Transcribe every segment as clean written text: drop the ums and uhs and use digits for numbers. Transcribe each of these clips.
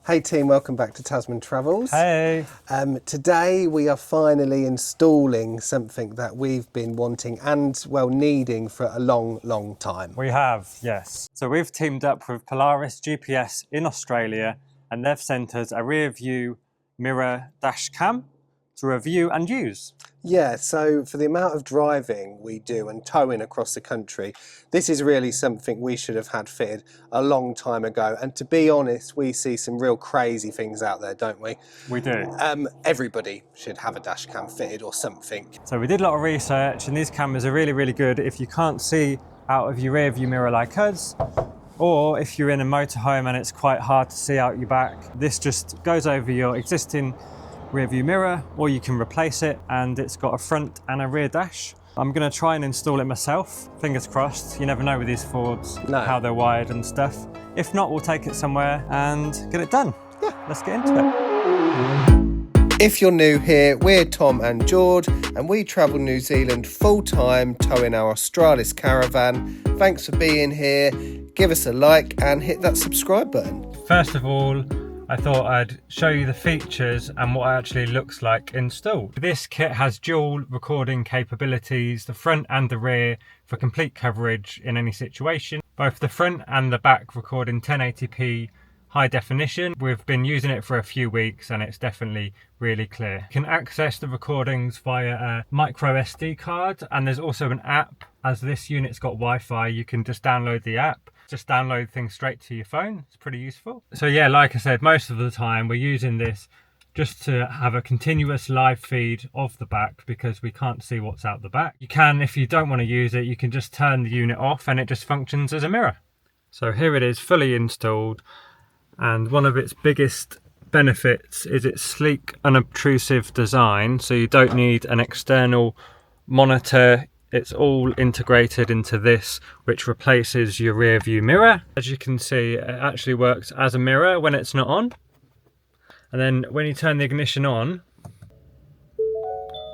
Hey team, welcome back to Tasman Travels. Hey! Today we are finally installing something that we've been wanting and, well, needing for a long time. We have, yes. So we've teamed up with Polaris GPS in Australia and they've sent us a rear view mirror dash cam to review and use. Yeah, so for the amount of driving we do and towing across the country, this is really something we should have had fitted a long time ago. And to be honest, we see some real crazy things out there, don't we? We do. Everybody should have a dash cam fitted or something. So we did a lot of research and these cameras are really good if you can't see out of your rear view mirror like us, or if you're in a motorhome and it's quite hard to see out your back. This just goes over your existing rear view mirror, or you can replace it, and it's got a front and a rear dash. I'm going to try and install it myself, fingers crossed. You never know with these Fords how they're wired and stuff. If not, we'll take it somewhere and get it done. Yeah, let's get into it. If you're new here, we're Tom and George, and we travel New Zealand full-time towing our Australis caravan. Thanks for being here. Give us a like and hit that subscribe button. First of all, I thought I'd show you the features and what it actually looks like installed. This kit has dual recording capabilities, the front and the rear, for complete coverage in any situation. Both the front and the back record in 1080p high definition. We've been using it for a few weeks and it's definitely really clear. You can access the recordings via a micro SD card, and there's also an app. As this unit's got Wi-Fi, you can just download the app. Just download things straight to your phone. It's pretty useful. So yeah, like I said, most of the time we're using this just to have a continuous live feed of the back because we can't see what's out the back. You can, if you don't want to use it, you can just turn the unit off and it just functions as a mirror. So here it is, fully installed. And one of its biggest benefits is its sleek, unobtrusive design. So you don't need an external monitor. It's all integrated into this, which replaces your rear view mirror. As you can see, it actually works as a mirror when it's not on. And then when you turn the ignition on,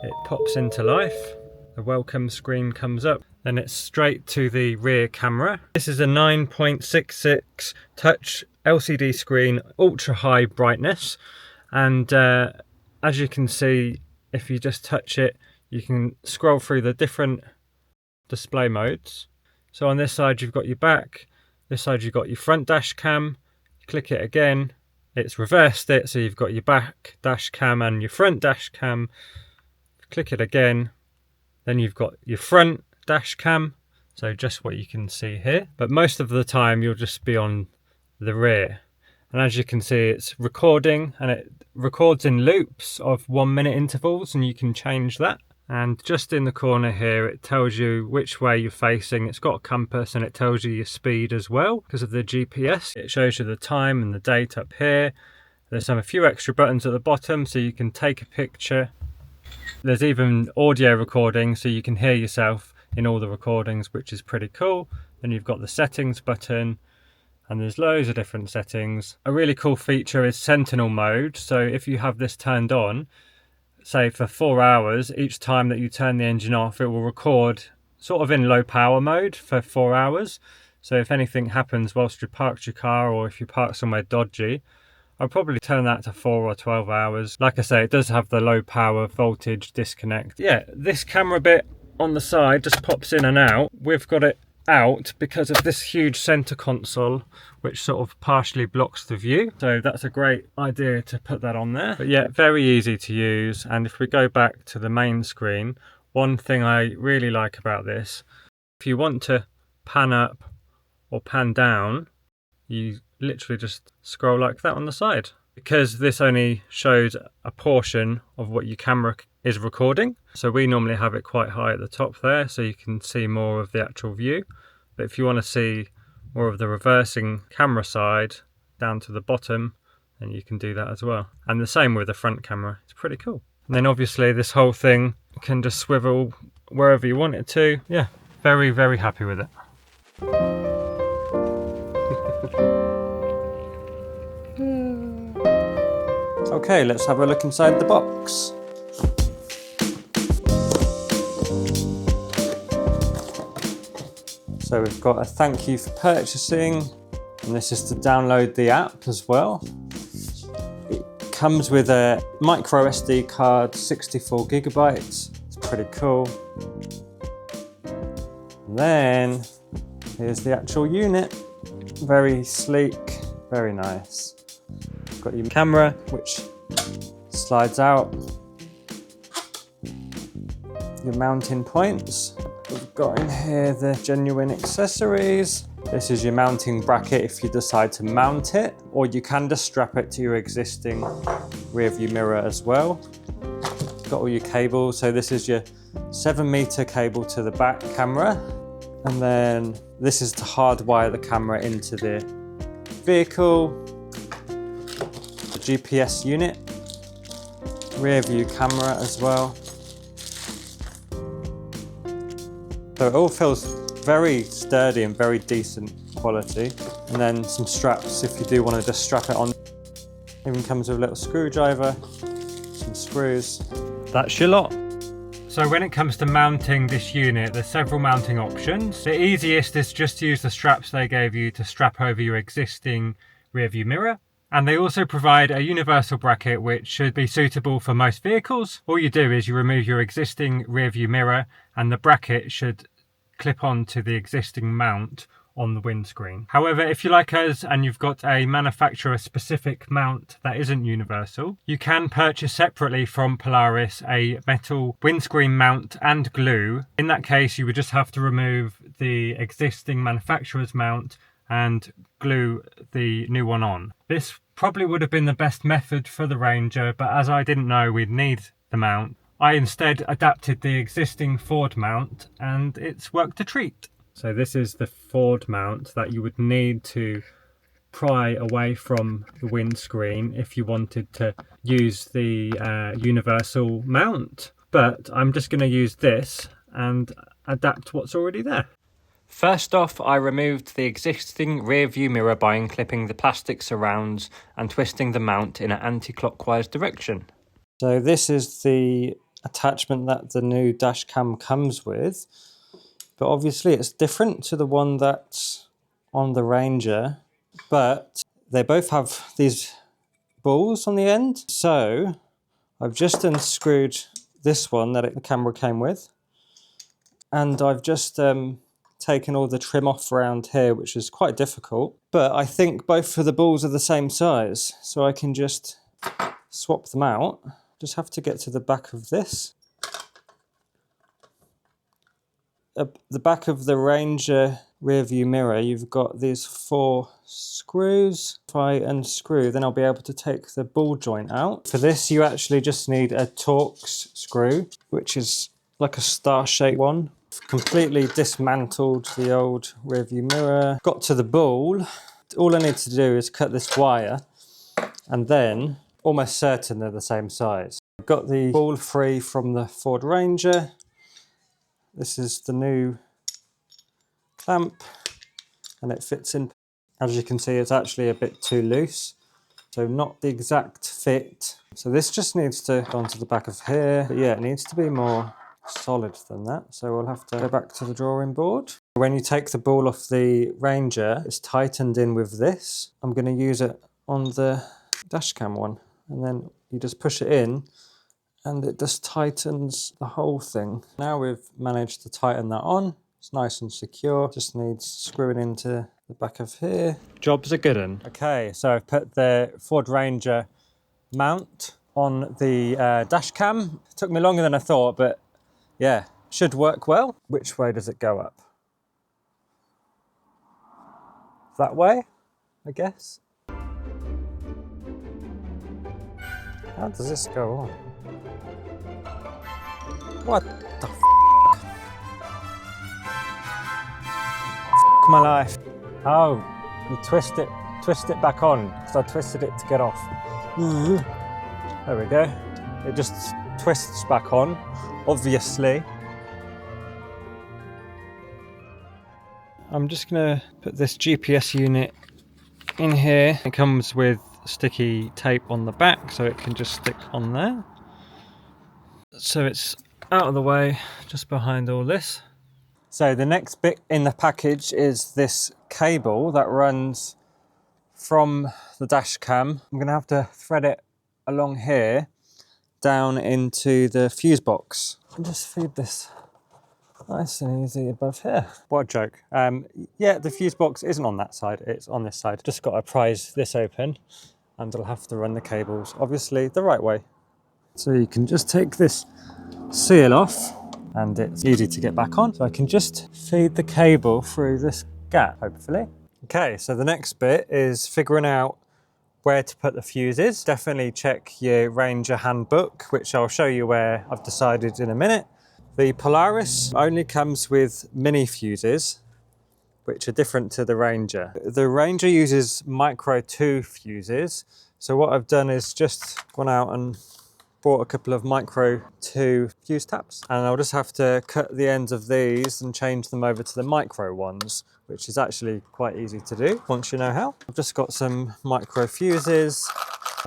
it pops into life. The welcome screen comes up. Then it's straight to the rear camera. This is a 9.66 touch LCD screen, ultra high brightness. And as you can see, if you just touch it, you can scroll through the different display modes. So on this side, you've got your back. This side, you've got your front dash cam. You click it again, it's reversed it. So you've got your back dash cam and your front dash cam. Click it again. Then you've got your front dash cam. So just what you can see here. But most of the time, you'll just be on the rear. And as you can see, it's recording and it records in loops of 1 minute intervals, and you can change that. And just in the corner here, it tells you which way you're facing. It's got a compass and it tells you your speed as well because of the GPS. It shows you the time and the date up here. There's a few extra buttons at the bottom so you can take a picture. There's even audio recording so you can hear yourself in all the recordings, which is pretty cool. Then you've got the settings button. And there's loads of different settings. A really cool feature is Sentinel mode. So if you have this turned on, say for 4 hours, each time that you turn the engine off, it will record sort of in low power mode for 4 hours. So if anything happens whilst you parked your car, or if you park somewhere dodgy, I'll probably turn that to 4 or 12 hours. Like I say, it does have the low power voltage disconnect. Yeah, this camera bit on the side just pops in and out. We've got it out because of this huge center console which sort of partially blocks the view, so that's a great idea to put that on there. But yeah, very easy to use. And if we go back to the main screen, one thing I really like about this, if you want to pan up or pan down, you literally just scroll like that on the side, because this only shows a portion of what your camera is recording. So we normally have it quite high at the top there so you can see more of the actual view. But if you want to see more of the reversing camera side down to the bottom, then you can do that as well. And the same with the front camera. It's pretty cool. And then obviously this whole thing can just swivel wherever you want it to. Yeah, very happy with it. Okay, let's have a look inside the box. So we've got a thank you for purchasing, and this is to download the app as well. comes with a micro SD card, 64 gigabytes. It's pretty cool. And then here's the actual unit. Very sleek, very nice. Got your camera, which slides out. Your mounting points. We've got in here the genuine accessories. This is your mounting bracket if you decide to mount it, or you can just strap it to your existing rear view mirror as well. Got all your cables. So this is your 7-meter cable to the back camera. And then this is to hardwire the camera into the vehicle. The GPS unit. Rear view camera as well. So it all feels very sturdy and very decent quality. And then some straps if you do want to just strap it on. Even comes with a little screwdriver, some screws. That's your lot. So when it comes to mounting this unit, there's several mounting options. The easiest is just to use the straps they gave you to strap over your existing rear view mirror. And they also provide a universal bracket which should be suitable for most vehicles. All you do is you remove your existing rear view mirror and the bracket should clip on to the existing mount on the windscreen. However, if you're like us and you've got a manufacturer specific mount that isn't universal, you can purchase separately from Polaris a metal windscreen mount and glue. In that case, you would just have to remove the existing manufacturer's mount and glue the new one on. This probably would have been the best method for the Ranger, but as I didn't know we'd need the mount, I instead adapted the existing Ford mount and it's worked a treat. So this is the Ford mount that you would need to pry away from the windscreen if you wanted to use the universal mount. But I'm just going to use this and adapt what's already there. First off, I removed the existing rear view mirror by unclipping the plastic surrounds and twisting the mount in an anti-clockwise direction. So this is the attachment that the new dash cam comes with, but obviously it's different to the one that's on the Ranger, but they both have these balls on the end. So I've just unscrewed this one that the camera came with, and I've just taken all the trim off around here, which is quite difficult, but I think both of the balls are the same size, so I can just swap them out. Just have to get to the back of this. The back of the Ranger rear view mirror, you've got these 4 screws. If I unscrew, then I'll be able to take the ball joint out. For this, you actually just need a Torx screw, which is like a star-shaped one. Completely dismantled the old rear view mirror. Got to the ball. All I need to do is cut this wire, and then almost certain they're the same size. I've got the ball free from the Ford Ranger. This is the new clamp and it fits in. As you can see, it's actually a bit too loose, so not the exact fit. So this just needs to go onto the back of here, but yeah, it needs to be more solid than that. So we'll have to go back to the drawing board. When you take the ball off the Ranger, it's tightened in with this. I'm going to use it on the dashcam one, and then you just push it in and it just tightens the whole thing. Now we've managed to tighten that on. It's nice and secure. Just needs screwing into the back of here. Job's a good one. Okay, so I've put the Ford Ranger mount on the dash cam. It took me longer than I thought, but yeah, should work well. Which way does it go up? That way, I guess. How does this go on? What the f***? F*** my life. Oh, you twist it back on, because I twisted it to get off. There we go. It just twists back on, obviously. I'm just gonna put this GPS unit in here. It comes with sticky tape on the back, so it can just stick on there. So it's out of the way, just behind all this. So the next bit in the package is this cable that runs from the dash cam. I'm gonna have to thread it along here down into the fuse box. And just feed this nice and easy above here. What a joke. Yeah, the fuse box isn't on that side, it's on this side. Just got to prise this open and I'll have to run the cables, obviously, the right way. So you can just take this seal off and it's easy to get back on. So I can just feed the cable through this gap, hopefully. Okay, so the next bit is figuring out where to put the fuses. Definitely check your Ranger handbook, which I'll show you where I've decided in a minute. The Polaris only comes with mini fuses, which are different to the Ranger. The Ranger uses micro 2 fuses. So what I've done is just gone out and bought a couple of micro 2 fuse taps. And I'll just have to cut the ends of these and change them over to the micro ones, which is actually quite easy to do once you know how. I've just got some micro fuses.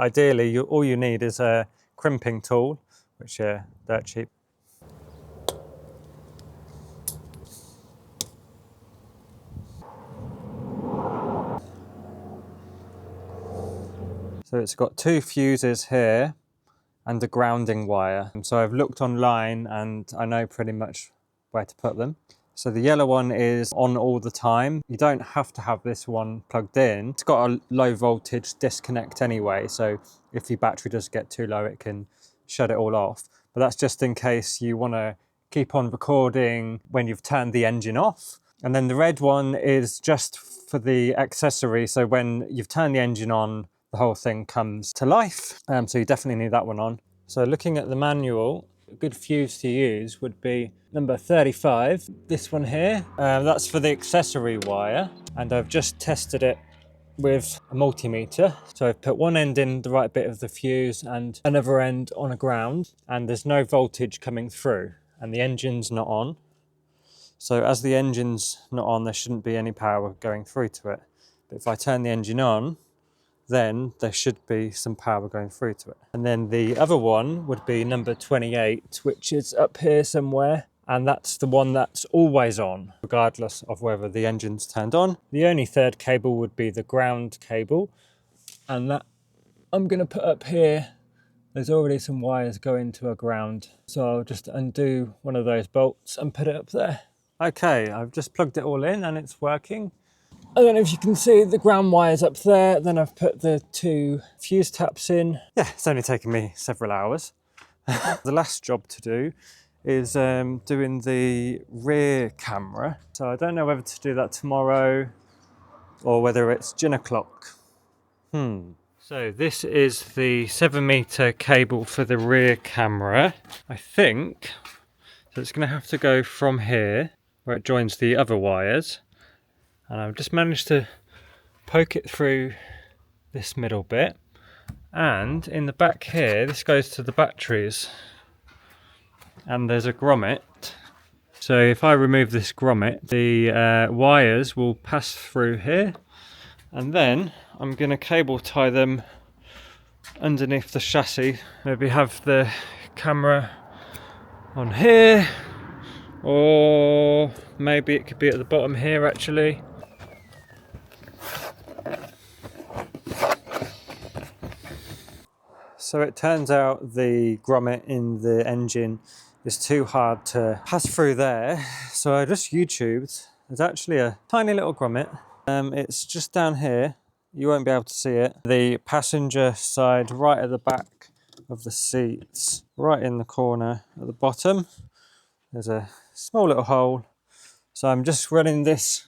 Ideally, all you need is a crimping tool, which are dirt cheap. So it's got 2 fuses here and a grounding wire. So I've looked online and I know pretty much where to put them. So the yellow one is on all the time. You don't have to have this one plugged in. It's got a low voltage disconnect anyway, so if your battery does get too low, it can shut it all off. But that's just in case you want to keep on recording when you've turned the engine off. And then the red one is just for the accessory. So when you've turned the engine on, the whole thing comes to life. So you definitely need that one on. So looking at the manual, a good fuse to use would be number 35. This one here, that's for the accessory wire. And I've just tested it with a multimeter. So I've put one end in the right bit of the fuse and another end on a ground. And there's no voltage coming through and the engine's not on. So as the engine's not on, there shouldn't be any power going through to it. But if I turn the engine on, then there should be some power going through to it. And then the other one would be number 28, which is up here somewhere. And that's the one that's always on, regardless of whether the engine's turned on. The only third cable would be the ground cable. And that I'm gonna put up here. There's already some wires going to a ground. So I'll just undo one of those bolts and put it up there. Okay, I've just plugged it all in and it's working. I don't know if you can see the ground wires up there. Then I've put the 2 fuse taps in. Yeah, it's only taken me several hours. The last job to do is doing the rear camera. So I don't know whether to do that tomorrow or whether it's gin o'clock. So this is the 7-meter cable for the rear camera. I think, so it's gonna have to go from here where it joins the other wires. And I've just managed to poke it through this middle bit. And in the back here, this goes to the batteries. And there's a grommet. So if I remove this grommet, the wires will pass through here. And then I'm going to cable tie them underneath the chassis. Maybe have the camera on here. Or maybe it could be at the bottom here actually. So it turns out the grommet in the engine is too hard to pass through there. So I just YouTubed. There's actually a tiny little grommet. It's just down here. You won't be able to see it. The passenger side right at the back of the seats, right in the corner at the bottom. There's a small little hole. So I'm just running this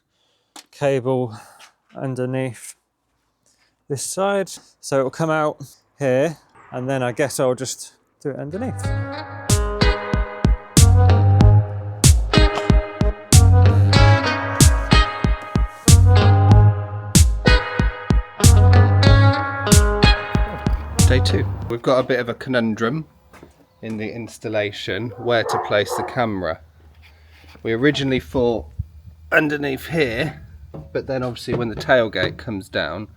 cable underneath this side. So it will come out here. And then I guess I'll just do it underneath. Day 2. We've got a bit of a conundrum in the installation where to place the camera. We originally thought underneath here, but then obviously when the tailgate comes down,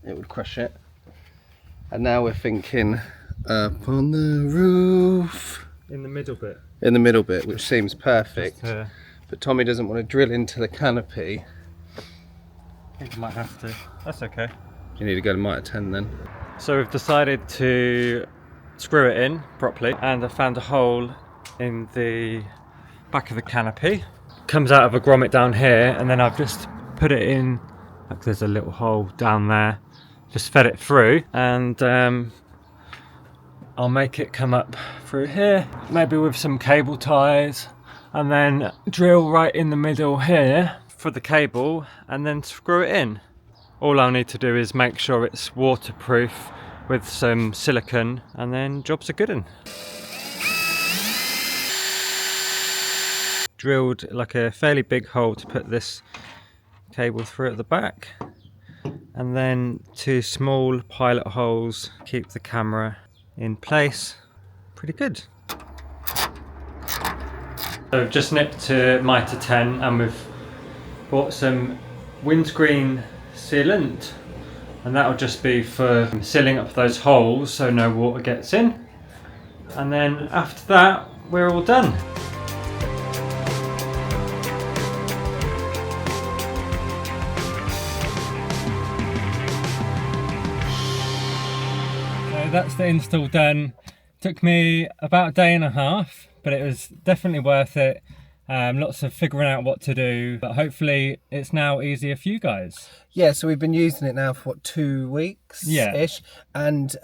it would crush it. And now we're thinking up on the roof. In the middle bit. In the middle bit, which seems perfect. But Tommy doesn't want to drill into the canopy. I think I might have to. That's okay. You need to go to Mitre 10 then. So we've decided to screw it in properly, and I found a hole in the back of the canopy. Comes out of a grommet down here, and then I've just put it in, like there's a little hole down there, just fed it through, and I'll make it come up through here, maybe with some cable ties, and then drill right in the middle here for the cable, and then screw it in. All I'll need to do is make sure it's waterproof with some silicone, and then job's a good one. Drilled like a fairly big hole to put this cable through at the back, and then 2 small pilot holes keep the camera in place. Pretty good. So I've just nipped to Mitre 10, and we've bought some windscreen sealant, and that'll just be for sealing up those holes so no water gets in, and then after that we're all done. So that's the install done. Took me about a day and a half, but it was definitely worth it. Lots of figuring out what to do, but hopefully it's now easier for you guys. Yeah, so we've been using it now for what, 2 weeks ish, and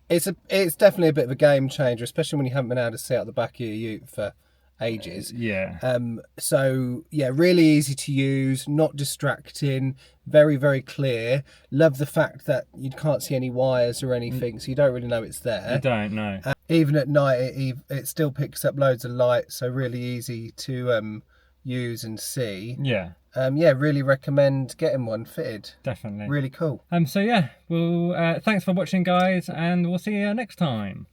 it's definitely a bit of a game changer, especially when you haven't been able to see out the back of your ute for ages. So yeah, really easy to use, not distracting, very, very clear. Love the fact that you can't see any wires or anything, so you don't really know it's there. You don't know. Even at night, it still picks up loads of light, so really easy to use and see. Yeah, really recommend getting one fitted. definitely. Really cool. So yeah, well, thanks for watching, guys, and we'll see you next time.